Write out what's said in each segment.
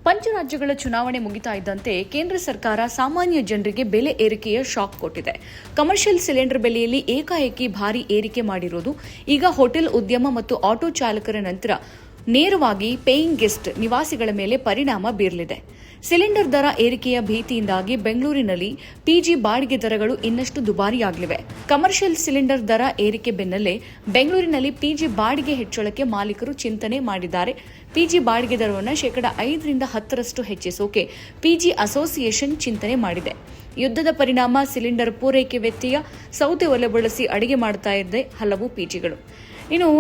ಪಂಚರಾಜ್ಯಗಳ ಚುನಾವಣೆ ಮುಗಿತಾ ಇದ್ದಂತೆ ಕೇಂದ್ರ ಸರ್ಕಾರ ಸಾಮಾನ್ಯ ಜನರಿಗೆ ಬೆಲೆ ಏರಿಕೆಯ ಶಾಕ್ ಕೊಟ್ಟಿದೆ. ಕಮರ್ಷಿಯಲ್ ಸಿಲಿಂಡರ್ ಬೆಲೆಯಲ್ಲಿ ಏಕಾಏಕಿ ಭಾರಿ ಏರಿಕೆ ಮಾಡಿರೋದು ಈಗ ಹೋಟೆಲ್ ಉದ್ಯಮ ಮತ್ತು ಆಟೋ ಚಾಲಕರ ನಂತರ ನೇರವಾಗಿ ಪೇಯಿಂಗ್ ಗೆಸ್ಟ್ ನಿವಾಸಿಗಳ ಮೇಲೆ ಪರಿಣಾಮ ಬೀರಲಿದೆ. ಸಿಲಿಂಡರ್ ದರ ಏರಿಕೆಯ ಭೀತಿಯಿಂದಾಗಿ ಬೆಂಗಳೂರಿನಲ್ಲಿ ಪಿಜಿ ಬಾಡಿಗೆ ದರಗಳು ಇನ್ನಷ್ಟು ದುಬಾರಿಯಾಗಲಿವೆ. ಕಮರ್ಷಿಯಲ್ ಸಿಲಿಂಡರ್ ದರ ಏರಿಕೆ ಬೆನ್ನಲ್ಲೇ ಬೆಂಗಳೂರಿನಲ್ಲಿ ಪಿಜಿ ಬಾಡಿಗೆ ಹೆಚ್ಚಳಕ್ಕೆ ಮಾಲೀಕರು ಚಿಂತನೆ ಮಾಡಿದ್ದಾರೆ. ಪಿಜಿ ಬಾಡಿಗೆ ದರವನ್ನು 5% 10% ಹೆಚ್ಚಿಸೋಕೆ ಪಿಜಿ ಅಸೋಸಿಯೇಷನ್ ಚಿಂತನೆ ಮಾಡಿದೆ. ಯುದ್ಧದ ಪರಿಣಾಮ ಸಿಲಿಂಡರ್ ಪೂರೈಕೆ ವ್ಯತ್ಯಯ, ಸೌದೆ ಒಲೆ ಬಳಸಿ ಅಡಿಗೆ ಮಾಡ್ತಾ ಇದ್ದ ಹಲವು ಪಿಜಿಗಳು. ಇನ್ನು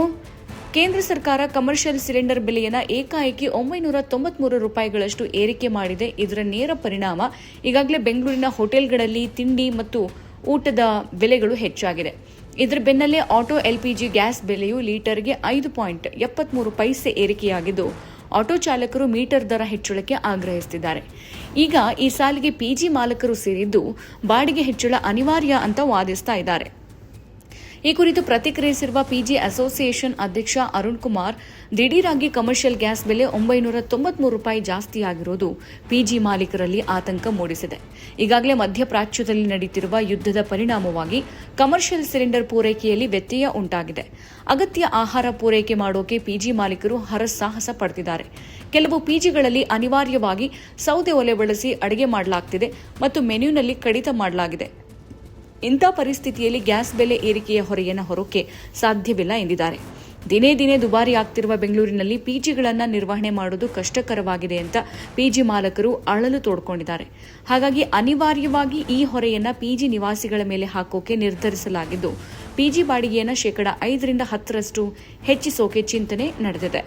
ಕೇಂದ್ರ ಸರ್ಕಾರ ಕಮರ್ಷಿಯಲ್ ಸಿಲಿಂಡರ್ ಬೆಲೆಯನ್ನು ಏಕಾಏಕಿ 993 ರೂಪಾಯಿಗಳಷ್ಟು ಏರಿಕೆ ಮಾಡಿದೆ. ಇದರ ನೇರ ಪರಿಣಾಮ ಈಗಾಗಲೇ ಬೆಂಗಳೂರಿನ ಹೋಟೆಲ್ಗಳಲ್ಲಿ ತಿಂಡಿ ಮತ್ತು ಊಟದ ಬೆಲೆಗಳು ಹೆಚ್ಚಾಗಿದೆ. ಇದರ ಬೆನ್ನಲ್ಲೇ ಆಟೋ ಎಲ್ಪಿಜಿ ಗ್ಯಾಸ್ ಬೆಲೆಯು ಲೀಟರ್ಗೆ 5.73 ಪೈಸೆ ಏರಿಕೆಯಾಗಿದ್ದು, ಆಟೋ ಚಾಲಕರು ಮೀಟರ್ ದರ ಹೆಚ್ಚಳಕ್ಕೆ ಆಗ್ರಹಿಸುತ್ತಿದ್ದಾರೆ. ಈಗ ಈ ಸಾಲಿಗೆ ಪಿಜಿ ಮಾಲಕರು ಸೇರಿದ್ದು ಬಾಡಿಗೆ ಹೆಚ್ಚಳ ಅನಿವಾರ್ಯ ಅಂತ ವಾದಿಸ್ತಾ ಇದ್ದಾರೆ. ಈ ಕುರಿತು ಪ್ರತಿಕ್ರಿಯಿಸಿರುವ ಪಿಜಿ ಅಸೋಸಿಯೇಷನ್ ಅಧ್ಯಕ್ಷ ಅರುಣ್ ಕುಮಾರ್, ದಿಢೀರಾಗಿ ಕಮರ್ಷಿಯಲ್ ಗ್ಯಾಸ್ ಬೆಲೆ 993 ರೂಪಾಯಿ ಜಾಸ್ತಿಯಾಗಿರೋದು ಪಿಜಿ ಮಾಲೀಕರಲ್ಲಿ ಆತಂಕ ಮೂಡಿಸಿದೆ. ಈಗಾಗಲೇ ಮಧ್ಯಪ್ರಾಚ್ಯದಲ್ಲಿ ನಡೆಯುತ್ತಿರುವ ಯುದ್ಧದ ಪರಿಣಾಮವಾಗಿ ಕಮರ್ಷಿಯಲ್ ಸಿಲಿಂಡರ್ ಪೂರೈಕೆಯಲ್ಲಿ ವ್ಯತ್ಯಯ ಉಂಟಾಗಿದೆ. ಅಗತ್ಯ ಆಹಾರ ಪೂರೈಕೆ ಮಾಡೋಕೆ ಪಿಜಿ ಮಾಲೀಕರು ಹರಸಾಹಸ ಪಡ್ತಿದ್ದಾರೆ. ಕೆಲವು ಪಿಜಿಗಳಲ್ಲಿ ಅನಿವಾರ್ಯವಾಗಿ ಸೌದೆ ಒಲೆ ಬಳಸಿ ಅಡುಗೆ ಮಾಡಲಾಗ್ತಿದೆ ಮತ್ತು ಮೆನ್ಯೂನಲ್ಲಿ ಕಡಿತ ಮಾಡಲಾಗಿದೆ. ಇಂಥ ಪರಿಸ್ಥಿತಿಯಲ್ಲಿ ಗ್ಯಾಸ್ ಬೆಲೆ ಏರಿಕೆಯ ಹೊರೆಯನ್ನು ಹೊರೋಕೆ ಸಾಧ್ಯವಿಲ್ಲ ಎಂದಿದ್ದಾರೆ. ದಿನೇ ದಿನೇ ದುಬಾರಿ ಆಗ್ತಿರುವ ಬೆಂಗಳೂರಿನಲ್ಲಿ ಪಿಜಿಗಳನ್ನು ನಿರ್ವಹಣೆ ಮಾಡೋದು ಕಷ್ಟಕರವಾಗಿದೆ ಅಂತ ಪಿಜಿ ಮಾಲಕರು ಅಳಲು ತೋಡ್ಕೊಂಡಿದ್ದಾರೆ. ಹಾಗಾಗಿ ಅನಿವಾರ್ಯವಾಗಿ ಈ ಹೊರೆಯನ್ನು ಪಿಜಿ ನಿವಾಸಿಗಳ ಮೇಲೆ ಹಾಕೋಕೆ ನಿರ್ಧರಿಸಲಾಗಿದ್ದು, ಪಿಜಿ ಬಾಡಿಗೆಯನ್ನು 5% 10% ಹೆಚ್ಚಿಸೋಕೆ ಚಿಂತನೆ ನಡೆದಿದೆ.